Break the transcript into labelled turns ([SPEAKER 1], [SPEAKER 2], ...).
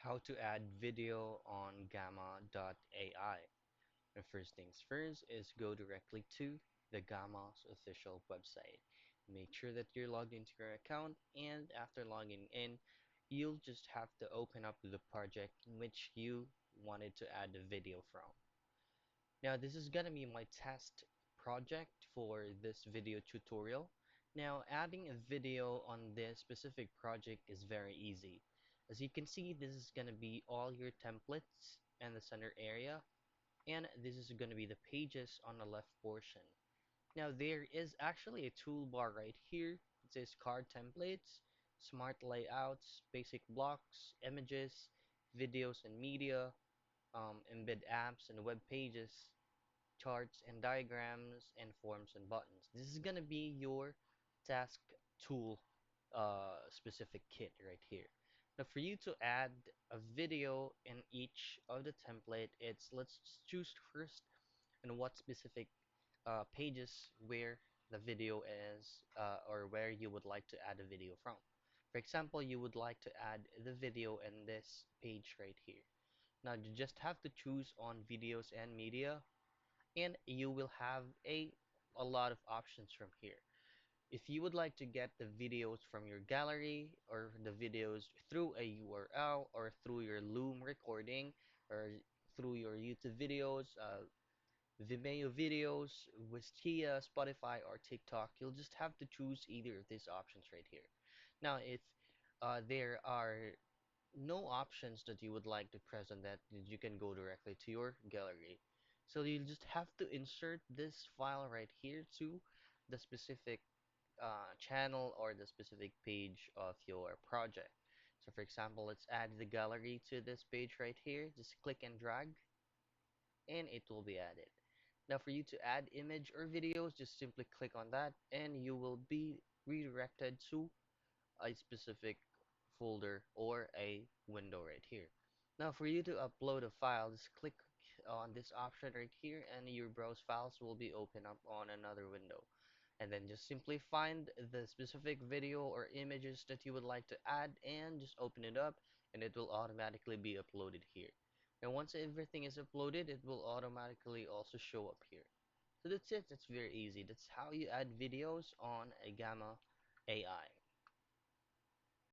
[SPEAKER 1] How to add video on Gamma.AI. The first things first is go directly to the Gamma's official website. Make sure that you're logged into your account, and after logging in, you'll just have to open up the project in which you wanted to add the video from. Now, this is gonna be my test project for this video tutorial. Now, adding a video on this specific project is very easy. As you can see, this is gonna be all your templates in the center area, and this is gonna be the pages on the left portion. Now, there is actually a toolbar right here. It says card templates, smart layouts, basic blocks, images, videos and media, embed apps and web pages, charts and diagrams, and forms and buttons. This is gonna be your task tool specific kit right here. Now for you to add a video in each of the template, let's just choose first and what specific pages where the video is or where you would like to add a video from. For example, you would like to add the video in this page right here. Now you just have to choose on videos and media, and you will have a lot of options from here. If you would like to get the videos from your gallery, or the videos through a URL, or through your Loom recording, or through your YouTube videos, Vimeo videos, Wistia, Spotify, or TikTok, you'll just have to choose either of these options right here. Now, if there are no options that you would like to present, that you can go directly to your gallery. So you just have to insert this file right here to the specific channel or the specific page of your project. So for example, let's add the gallery to this page right here. Just click and drag, and it will be added. Now for you to add image or videos, just simply click on that, and you will be redirected to a specific folder or a window right here. Now for you to upload a file, just click on this option right here, and your browse files will be open up on another window. And then just simply find the specific video or images that you would like to add, and just open it up, and it will automatically be uploaded here. And once everything is uploaded, it will automatically also show up here. So that's it. That's very easy. That's how you add videos on a Gamma AI.